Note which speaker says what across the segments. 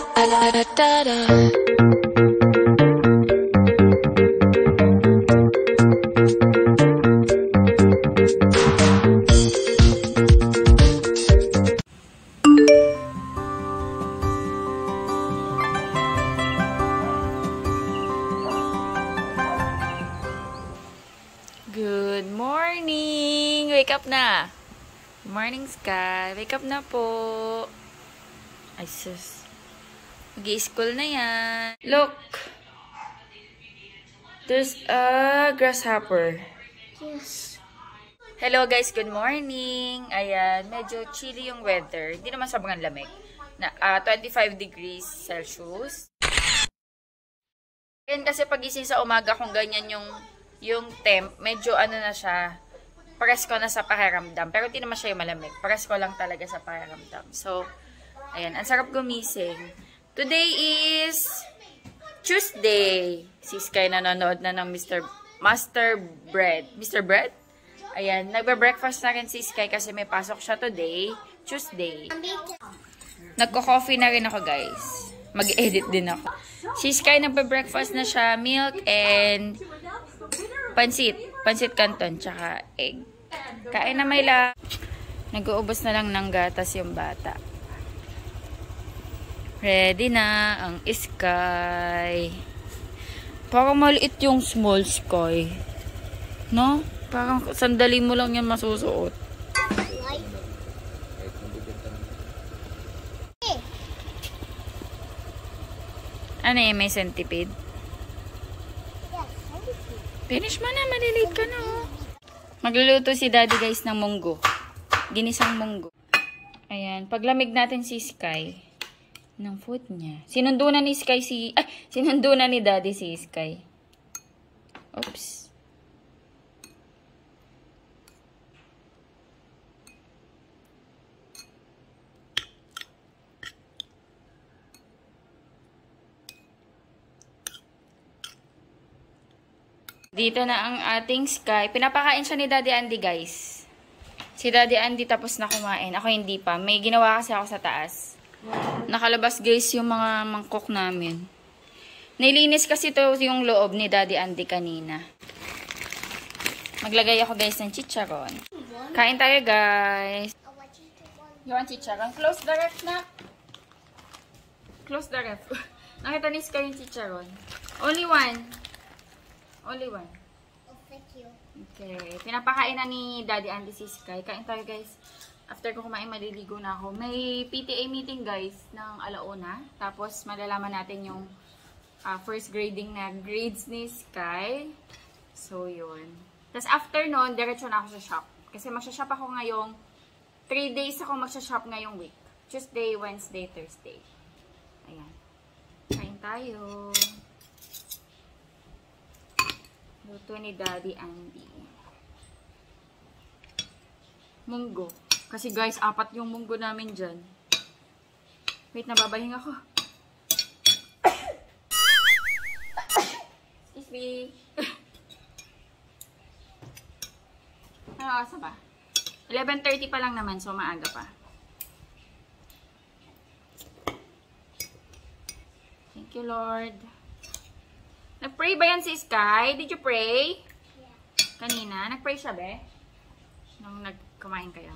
Speaker 1: Good morning! Wake up na! Good morning, Sky. Wake up na po. Ay, sus. Mag-i-school na yan. Look! There's a grasshopper.
Speaker 2: Yes.
Speaker 1: Hello guys, good morning. Ayan, medyo chilly yung weather. Hindi naman sobrang lamig. 25 degrees Celsius. Ayan, kasi pagising sa umaga kung ganyan yung temp, medyo ano na siya, paresko na sa pakiramdam. Pero hindi naman siya yung malamig. Paresko lang talaga sa pakiramdam. So, ayan, ang sarap gumising. Today is Tuesday. Si Sky nanonood na ng Master Bread. Mr. Bread? Ayan, nagbe-breakfast na rin si Sky kasi may pasok siya today, Tuesday. Nagko-coffee na rin ako, guys. Mag-edit din ako. Si Sky nagbe-breakfast na siya, milk and pansit canton, tsaka egg. Kain na may la. Nag-uubos na lang ng gatas yung bata. Ready na ang Sky. Parang maliit yung small Sky. No? Parang sandali mo lang yan masusuot. Ano yung may centipede? Finish mo na, malilate ka na. Oh. Magluluto si Daddy guys ng munggo. Ginisang munggo. Ayan, paglamig natin si Sky ng food niya. Sinundo na ni Sky sinundo na ni Daddy si Sky. Oops. Dito na ang ating Sky. Pinapakain siya ni Daddy Andy, guys. Si Daddy Andy tapos na kumain. Ako hindi pa. May ginawa kasi ako sa taas. Nakalabas, guys, yung mga mangkok namin. Nilinis kasi to yung loob ni Daddy Andy kanina. Maglagay ako, guys, ng chicharon. Kain tayo, guys. You want chicharon? Close the ref na. Close the ref. Nakita ni Sky yung chicharon. Only one. Only one.
Speaker 2: Oh, thank you.
Speaker 1: Okay. Pinapakain na ni Daddy Andy si Sky. Kain tayo, guys. After ko kumain, maliligo na ako. May PTA meeting, guys, ng alauna. Tapos, malalaman natin yung first grading na grades ni Sky. So, yun. Tapos, after nun, diretso na ako sa shop. Kasi magsha-shop ako ngayong 3 days ako magsha-shop ngayong week. Tuesday, Wednesday, Thursday. Ayan. Kain tayo. Luto ni Daddy Andy. Munggo. Kasi guys, 4 yung munggo namin dyan. Wait, nababahing ako. Excuse me. Ano oras ba? 11:30 pa lang naman, so maaga pa. Thank you, Lord. Nag-pray ba yan si Sky? Did you pray?
Speaker 2: Yeah.
Speaker 1: Kanina? Nag-pray siya, be? Nung nagkumain kayo?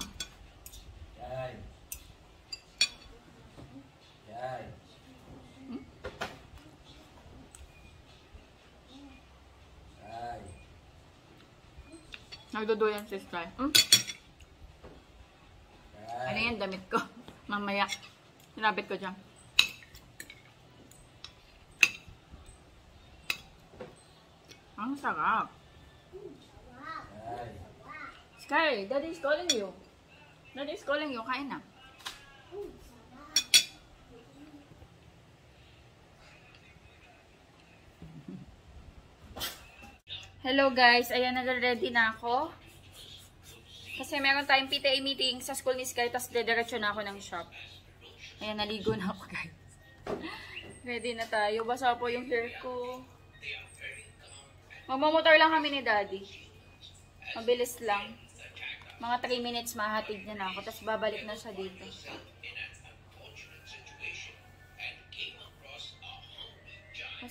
Speaker 3: Yay. Yay.
Speaker 1: Hmm?
Speaker 3: Yay.
Speaker 1: Nagduduyan si Sky. Hmm?
Speaker 3: Yay.
Speaker 1: Ano yan? Damit ko. Mamaya. Sinabit ko dyan. Ang sarap.
Speaker 3: Yay.
Speaker 1: Sky, Daddy is calling you. Daddy is calling you. Kain na. Hello guys. Ayan, nag-ready na ako. Kasi meron tayong PTA meeting sa school ni Sky. Tapos dediretso na ako ng shop. Ayan, naligo na ako guys. Ready na tayo. Basa po yung hair ko. Magmamotor lang kami ni Daddy. Mabilis lang. Mga 3 minutes mahatid niya na ako. Tapos babalik na siya dito.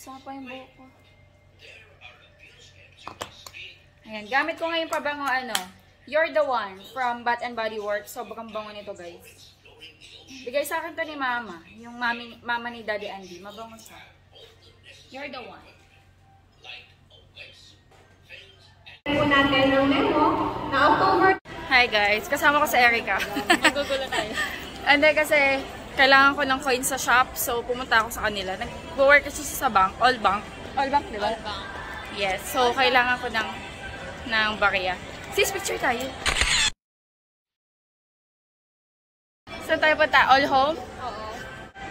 Speaker 1: Sapa yung buhok ko. Ayan, gamit ko ngayon pabango You're the One from Bath and Body Works. Sobrang bango nito, guys. Bigay sa akin to ni Mama. Yung mama ni Daddy Andy. Mabango siya. You're the One. Hi guys, kasama ko si Erica.
Speaker 2: Nagugulo tayo.
Speaker 1: Hindi kasi kailangan ko ng coins sa shop. So pumunta ako sa kanila. Nag-work kasi sa bank. All bank, di ba?
Speaker 2: All bank.
Speaker 1: Yes, so kailangan ko ng barya. Sis, picture tayo. Saan tayo punta? All home?
Speaker 2: Oo.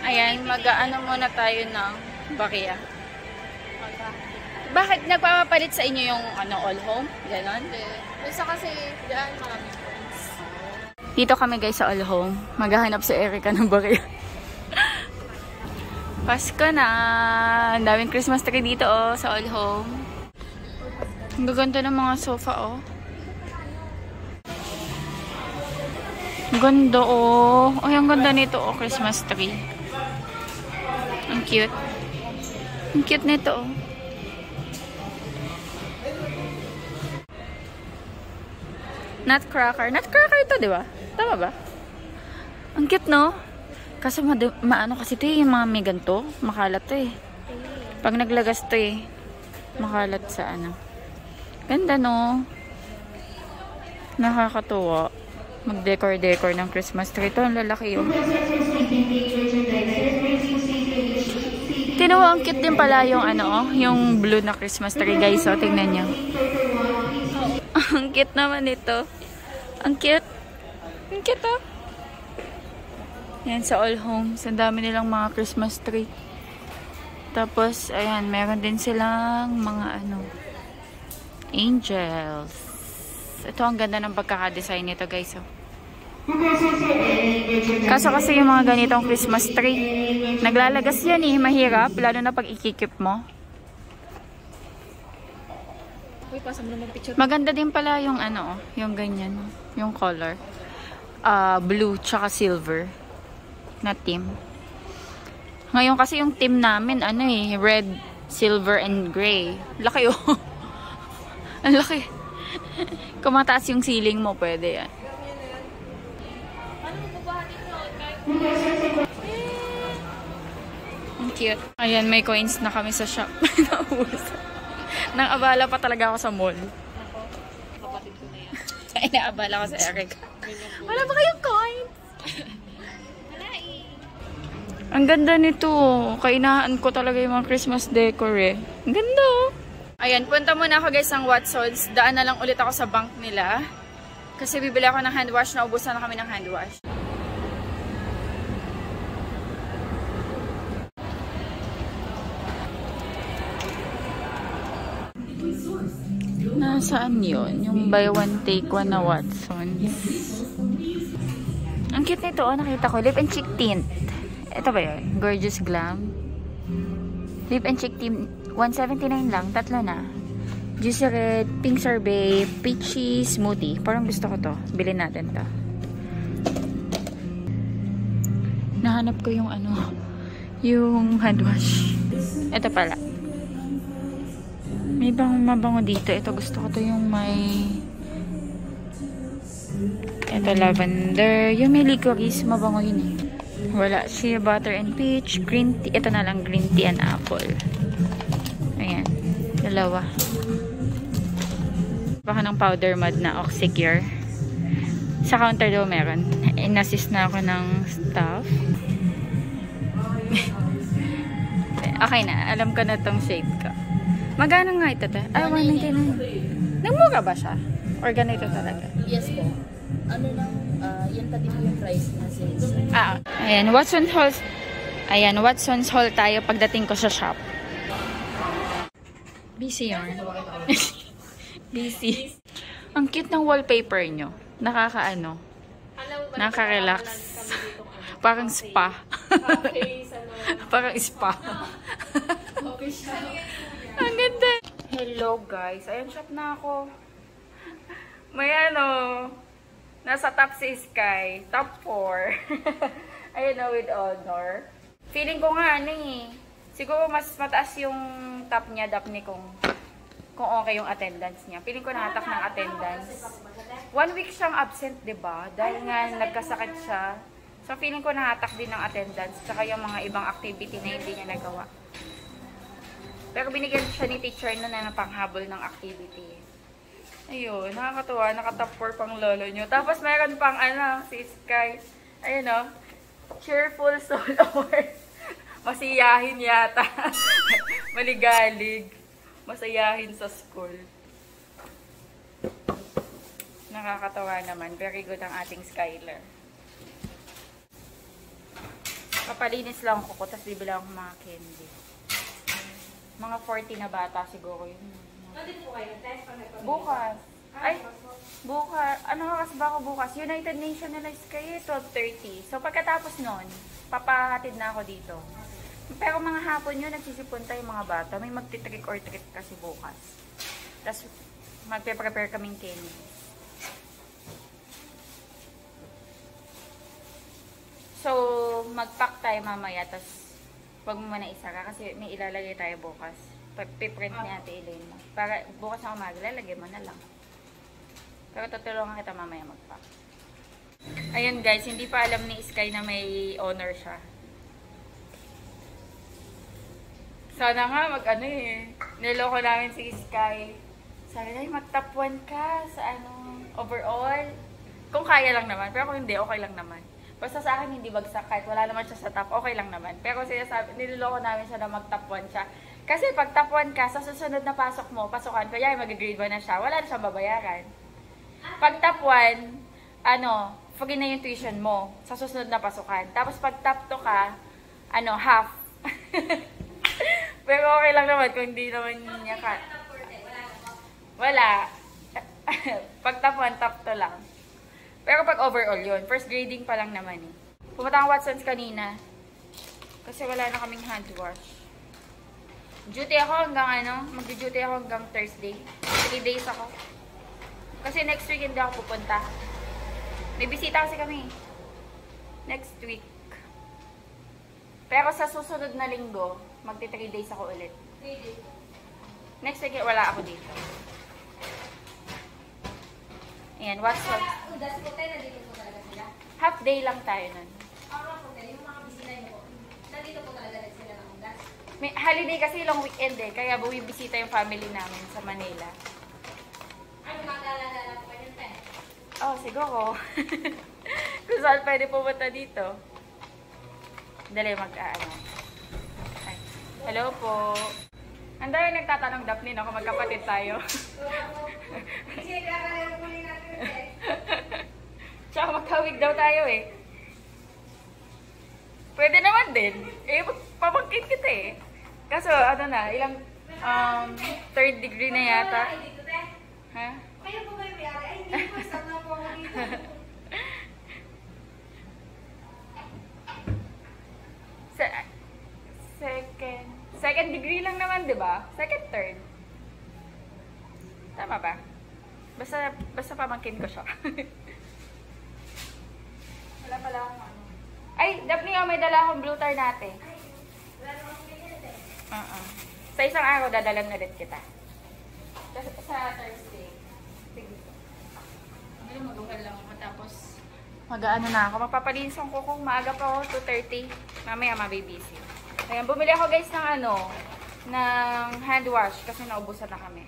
Speaker 1: Ayan, mag-ano muna tayo ng barya. Bakit nagpapapalit sa inyo yung all home? Ganon?
Speaker 2: Hindi. Isa kasi dyan maraming points.
Speaker 1: Dito kami guys sa all home. Maghahanap si Erica ng barya. Pasko na! Ang daming Christmas tree dito sa all home. Ang gaganda ng mga sofa Ang ganda Ay, ang ganda nito Christmas tree. Ang cute. Ang cute nito Nutcracker. Nutcracker ito, di ba? Tama ba? Ang cute, no? Kasi maano kasi ito yung mga may ganito. Makalat to Pag naglagas to makalat sa Ganda, no? Nakakatuwa. Mag-decor-decor ng Christmas tree. Ito, ang lalaki yun. Tinuwa, ang cute din pala yung yung blue na Christmas tree, guys. So, tingnan nyo. Ang cute naman ito. Ang cute. Ang cute, Yan, sa all homes. Ang dami nilang mga Christmas tree. Tapos, ayan, meron din silang mga angels. Ito, ang ganda ng pagkakadesign nito, guys. Kaso kasi yung mga ganitong Christmas tree, naglalagas yan mahirap, lalo na pag ikikip mo. Maganda din pala yung yung ganyan, yung color. Blue tsaka silver na team. Ngayon kasi yung team namin, red, silver, and gray. Laki Ang laki. Kung mataas yung ceiling mo, pwede yan. Ang cute. Ayan, may coins na kami sa shop. Nang abala pa talaga ako sa mall.
Speaker 2: Kapatid ko na yan.
Speaker 1: Ay, naabala ko sa Eric. Wala ba kayong coins? Ang ganda nito. Kainahan ko talaga yung mga Christmas decor Ang ganda Ayan, punta muna ako guys ng Watsons. Daan na lang ulit ako sa bank nila. Kasi bibili ako ng hand wash. Naubusan na kami ng hand wash. Nasaan yun? Yung buy one take one na Watsons. Ang cute nito nakita ko. Lip and cheek tint. Ito ba yun? Gorgeous Glam. Lip and cheek tint. 179 lang. Tatlo na. Juicy Red, Pink Sorbet, Peachy Smoothie. Parang gusto ko to. Bilhin natin to. Nahanap ko yung yung hand wash. Ito pala. May mabango dito. Ito gusto ko to yung may ito lavender. Yung may licorice. Mabango yun Wala. Shea butter and peach. Green tea. Ito na lang. Green tea and apple. Ayan. Dalawa. Baka ng powder mud na Oxycure. Sa counter daw meron. In-assist na ako ng staff. Okay na. Alam ko na tong shade ko. Magkano nga ito? Ay, 199. Nagmura ba siya? Or ganito talaga?
Speaker 2: Yes po. Yan pa din yung price na sales.
Speaker 1: Ayan. Watson's Hall. Ayan. Watson's Hall tayo pagdating ko sa shop. Busy yarn. Busy. Ang cute ng wallpaper nyo. Nakaka-relax. Parang spa. Parang spa. Ang ganda. Hello guys. Ayan, shop na ako. May nasa top si Sky. Top 4. Ayan with honor. Feeling ko nga Siguro mas mataas yung top niya, Daphne, kung okay yung attendance niya. Piling ko nahatak ng attendance. 1 week siyang absent, diba? Dahil nga nagkasakit siya. So, feeling ko nahatak din ng attendance. Tsaka yung mga ibang activity na hindi niya nagawa. Pero binigyan siya ni teacher na panghabol ng activity. Ayun, nakakatuwa. Naka-top 4 pang lolo nyo. Tapos meron pang si Sky. Ayun o. Cheerful Soul Award. Masiyahin yata. Maligalig. Masayahin sa school. Nakakatawa naman. Very good ang ating Skyler. Papalinis lang ko, tapos bibili akong mga candy. Mga 40 na bata siguro yun. Bukas. Ay, bukas. Ano oras ba ako bukas? United Nationalized kayo, 12:30. So pagkatapos nun, papahatid na ako dito. Pero mga hapon yun, nagsisipunta yung mga bata. May magti-trick or treat kasi bukas. Tapos, magpe-prepare kaming candy. So, mag-pack tayo mamaya. Tapos, huwag mo muna isara kasi may ilalagay tayo bukas. Pag-print niya Ate Elaine mo. Para bukas na umaga, lalagay mo na lang. Pero tutulungan kita mamaya mag-pack. Ayun guys, hindi pa alam ni Sky na may honor siya. Sana nga niloko namin si Sky. Sabi na, mag-top 1 ka sa overall. Kung kaya lang naman. Pero kung hindi, okay lang naman. Basta sa akin hindi bagsak kahit wala naman siya sa top, okay lang naman. Pero niloloko namin siya na mag-top 1 siya. Kasi pag top 1 ka, sa susunod na pasukan, kaya mag-grade 1 na siya, wala na siyang babayaran. Pag top 1, free na yung tuition mo sa susunod na pasukan. Tapos pag top 2 ka, half. Pero okay lang naman kung hindi naman niya ka. Wala. Pag top 1, top 2 lang. Pero pag overall yun, first grading pa lang naman eh. Pumunta akong Watson's kanina. Kasi wala na kaming hand wash. Duty ako hanggang magdi-duty ako hanggang Thursday. 3 days ako. Kasi next week hindi ako pupunta. May bisita kasi kami. Next week. Pero sa susunod na linggo, magti-3 days ako ulit. 3 days? Next week, wala ako dito. Ayan, Watson's. Half day lang tayo nun.
Speaker 4: Yung mga bisita nyo, nandito po talaga sila ng Undas?
Speaker 1: May holiday kasi long weekend eh, kaya buwibisita yung family namin sa Manila.
Speaker 4: Ay, magdala-dala po kayo pa eh?
Speaker 1: Oh, siguro. Kung saan pwede pumunta dito. Dali Ay. Hello po. Ang dami nagtatanong, Daphne, no, kung magkapatid tayo.
Speaker 4: Kasi kakalang muli natin eh.
Speaker 1: Tsaka magkawig daw tayo eh. Pwede naman din. Papangkin kita eh. Kaso, ilang, 3rd degree na yata. Ha?
Speaker 4: Kayo po ba yung may-ari? Ay, hindi po. Saan na po ako dito?
Speaker 1: Second degree lang naman, di ba? Second, third. Tama ba? Basta pamangkin ko siya.
Speaker 4: Wala pala akong
Speaker 1: Ay, Daphne, may dala akong blue tar natin.
Speaker 4: Ay, wala namang ganyan eh.
Speaker 1: Sa isang araw, dadalan ulit kita. Sa Thursday. Sige. Mag-ugal lang ako. Tapos, mag-ano na ako. Magpapalinis ang kuko. Maaga pa ako, 2:30. Mamaya, mabibisi. Ayan, bumili ako guys ng hand wash kasi naubusan na kami.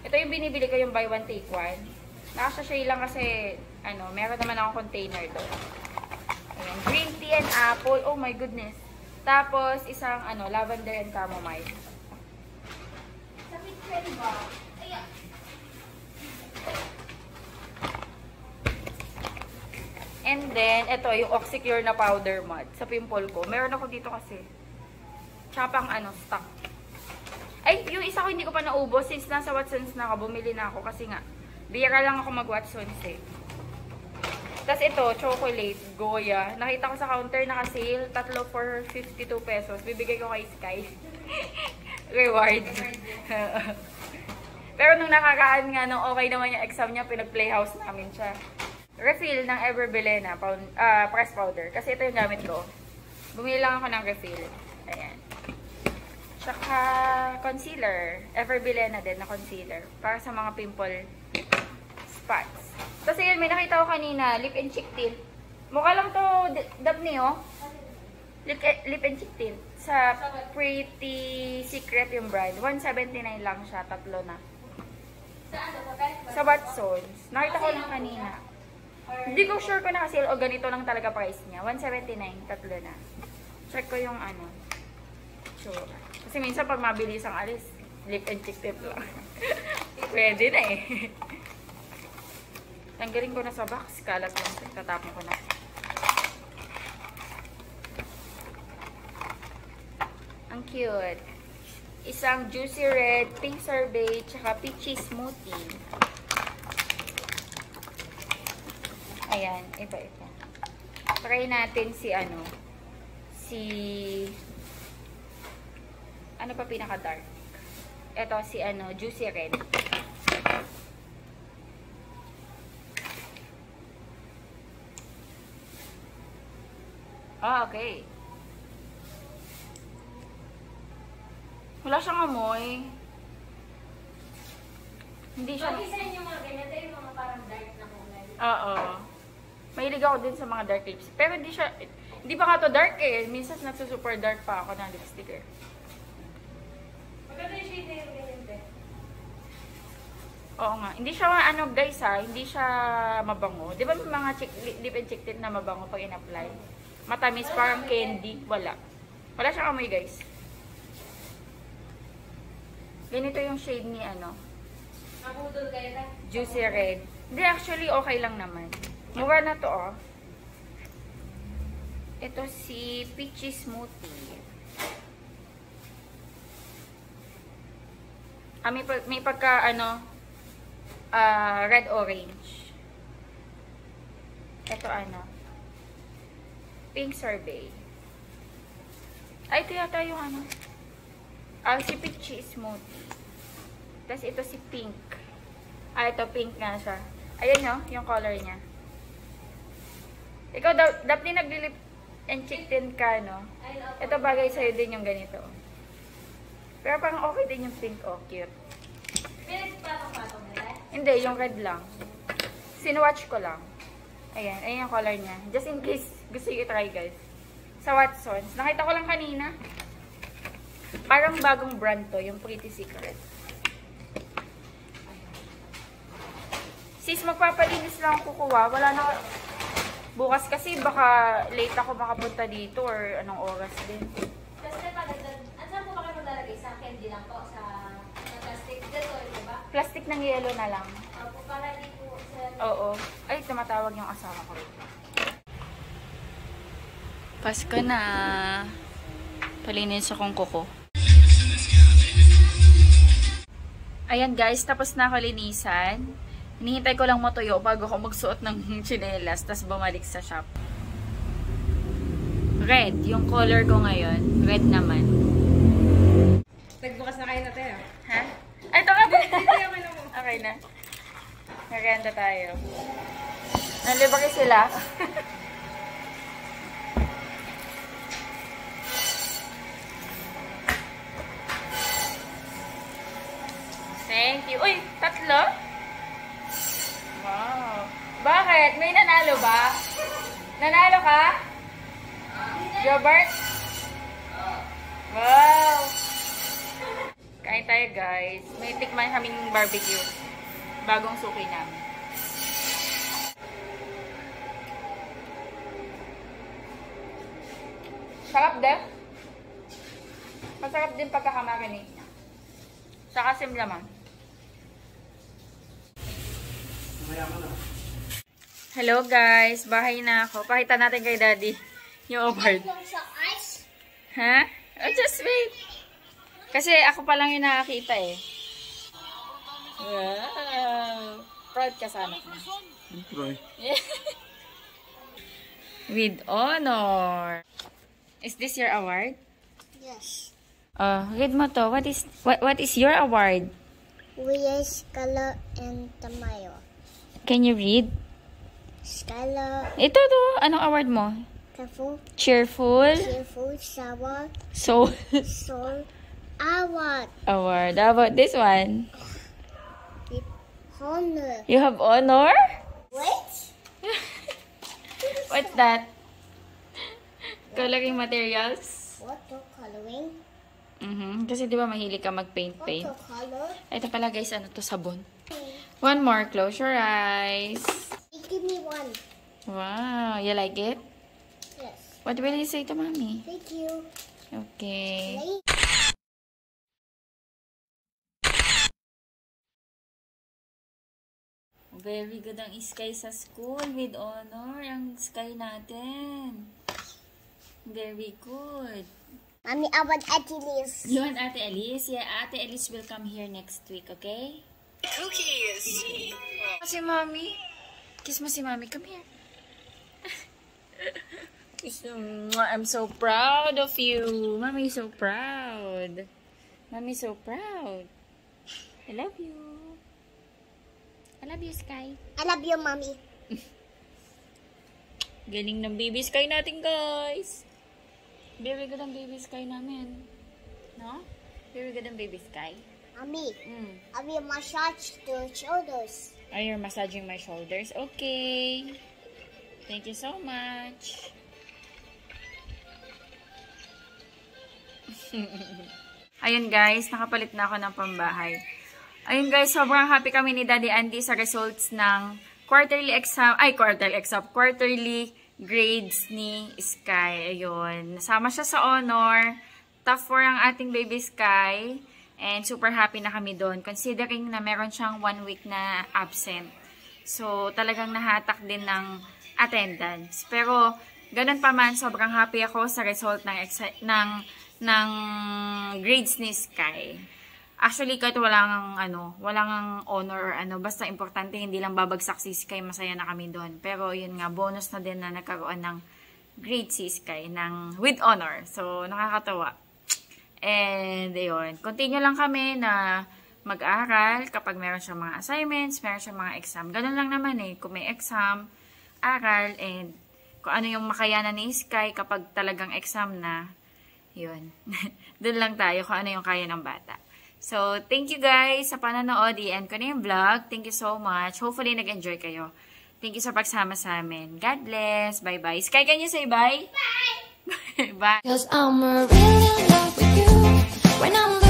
Speaker 1: Ito yung binibili ko, yung buy one take one. Nakasashay lang kasi, meron naman akong container doon. Ayan, green tea and apple. Oh my goodness. Tapos, isang, lavender and chamomile.
Speaker 4: Sa picture ba? Ayan.
Speaker 1: And then, ito, yung Oxycure na powder mud sa pimple ko. Meron ako dito kasi. Tsaka pang, stock. Ay, yung isa ko hindi ko pa naubos. Since nasa Watson's na ako, bumili na ako. Kasi nga, biyara lang ako mag-Watson's eh. Tapos ito, chocolate, Goya. Nakita ko sa counter, naka-sale. Tatlo for 52 pesos. Bibigay ko kay Sky. Reward. Pero nung nakakaan nga, nung okay naman yung exam niya, pinag-playhouse namin siya. Refill ng Everbelena, press powder. Kasi ito yung gamit ko. Bumili lang ako ng refill. Ayan. Tsaka concealer. Everbilena din na concealer. Para sa mga pimple spots. Tapos yun, may nakita ko kanina, lip and cheek tint. Mukha lang to, Dabney, oh. Lip and cheek tint. Sa Pretty Secret yung brand. 179 lang siya, tatlo na. Sa Watsons. Nakita ko lang kanina. Hindi ko sure kung naka-sale o ganito lang talaga price niya. 179, tatlo na. Check ko yung ano. Sure. Kasi minsan pag mabilis ang alis, lip and cheek tint lang. Pwede na eh. Tanggalin ko na sa box. Kalat lang. Tatapon ko na. Ang cute. Isang juicy red, pink sorbet, tsaka peachy smoothie. Ayan. Iba-iba. Try natin si ano. Ano pa pinaka-dark? Ito si ano, juicy red. Ah, okay. Wala siyang amoy. Hindi siya...
Speaker 4: Bakit sa inyo mga ganito yung mga parang dark na kulay?
Speaker 1: Oo. Mahilig ako din sa mga dark lips. Pero hindi siya... Hindi pa nga to dark eh. Minsan nagsusuper dark pa ako ng lipstick eh.
Speaker 4: Maganda yung shade na yung ganito.
Speaker 1: Oo nga. Hindi siya ano guys ha. Hindi siya mabango. Di ba may mga lip and cheek tint na mabango pag in-apply? Matamis parang candy. Wala. Wala siyang amoy guys. Ganito yung shade ni ano.
Speaker 4: Mabudol kayo na?
Speaker 1: Juicy red. Hindi, actually okay lang naman. Mura na to oh. Ito si Peachy Smoothie. May pagka ano red orange. Ito ano pink sorbet. Ay, ito yata yung ano. Si Peachy Smoothie. Tapos ito si pink. Ito pink nga siya. Ayan nyo, yung color niya. Ikaw, dapat naglilip and cheek tint ka, no? Ito bagay sa'yo din yung ganito. Pero parang okay din yung pink, oh. Cute.
Speaker 4: Pinagpatong-patong nila?
Speaker 1: Hindi, yung red lang. Sinwatch ko lang. Ayan, ayan yung color niya. Just in case gusto nyo i-try, guys. Sa Watsons. Nakita ko lang kanina. Parang bagong brand to, yung Pretty Secret. Sis, magpapalinis lang ako kukuha. Wala na... Bukas kasi baka late ako makapunta dito or anong oras din.
Speaker 4: Kasi pagdagdag, saan po ba kayo maglalagay? Sa candy lang po? Sa plastic? Dito, di ba?
Speaker 1: Plastic ng yelo na lang.
Speaker 4: Para di po sa...
Speaker 1: Oo. Ay, tumatawag yung asawa ko. Pasko na. Palinis akong kuko. Ayan guys, tapos na ako linisan. Hinihintay ko lang matuyo bago ako magsuot ng tsinelas, tas bumalik sa shop. Red, yung color ko ngayon. Red naman.
Speaker 4: Nagbukas na kayo natin,
Speaker 1: Ha? Ay, ito nga ba? Okay na. Naganda tayo. Nalibaki sila. Thank you. Uy, tatlo? Wow. Bakit? May nanalo ba? Nanalo ka? Robert? Wow. Kain tayo guys. May tikman kaming barbecue. Bagong suki namin. Sarap din. Masarap din pagkakamarinate niya. Saka simlaman. Hello guys, bahay na ako. Pakita natin kay Daddy yung award. Ha? Oh, just wait. Kasi ako pa lang yung nakakita eh. Wow. Proud ka sana. With honor. Is this your award?
Speaker 5: Yes.
Speaker 1: Read mo to. What is your award?
Speaker 5: We Scala and Tamayo.
Speaker 1: Can you read?
Speaker 5: Scala,
Speaker 1: Ito to. Anong award mo?
Speaker 5: careful,
Speaker 1: Cheerful.
Speaker 5: cheerful, sour,
Speaker 1: Soul.
Speaker 5: soul, Award.
Speaker 1: Award. How about this one?
Speaker 5: With honor.
Speaker 1: You have honor?
Speaker 5: Wait.
Speaker 1: What's that? Coloring materials?
Speaker 5: Watercoloring.
Speaker 1: Kasi di ba mahilig ka mag-paint?
Speaker 5: Watercolor.
Speaker 1: Ito pala guys, ano to, sabon. One more. Close your eyes.
Speaker 5: Give me one.
Speaker 1: Wow. You like it?
Speaker 5: Yes.
Speaker 1: What will you say to mommy?
Speaker 5: Thank you.
Speaker 1: Okay. Very good ang Sky sa school with honor. Ang Sky natin. Very good.
Speaker 5: Mommy, I want Ate Liz.
Speaker 1: You want Ate Elise? Yeah, Ate Elise will come here next week, okay? Cookies! Si Mommy. Kiss mo si Mommy. Come here. I'm so proud of you. Mommy is so proud. Mommy is so proud. I love you. I love you, Sky.
Speaker 5: I love you, Mommy.
Speaker 1: Galing ng baby Sky natin, guys. Very good ang baby Sky namin. No? Very good ang baby Sky.
Speaker 5: Mommy, I will massage the shoulders.
Speaker 1: Are you massaging my shoulders? Okay. Thank you so much. Ayun guys, nakapalit na ako ng pambahay. Ayun guys, sobrang happy kami ni Daddy Andy sa results ng quarterly grades ni Sky. Ayun, nasama siya sa honor. Top 4 ang ating baby Sky. And super happy na kami doon. Considering na meron siyang 1 week na absent. So, talagang nahatak din ng attendance. Pero, ganun pa man, sobrang happy ako sa result ng grades ni Sky. Actually, kahit walang honor or basta importante, hindi lang babagsak si Sky, masaya na kami doon. Pero, yun nga, bonus na din na nagkaroon ng grade si Sky with honor. So, nakakatawa. And, ayun, continue lang kami na mag-aral kapag meron siyang mga assignments, meron siyang mga exam. Ganun lang naman kung may exam, aral, and kung ano yung makayanan ni Sky kapag talagang exam na, yun. Doon lang tayo kung ano yung kaya ng bata. So, thank you guys sa panonood. I-end ko na yung vlog. Thank you so much. Hopefully, nag-enjoy kayo. Thank you sa pagsama sa amin. God bless. Bye-bye. Sky, can you say bye? Bye! Bye!
Speaker 6: 'Cause I'm really in love with you when I'm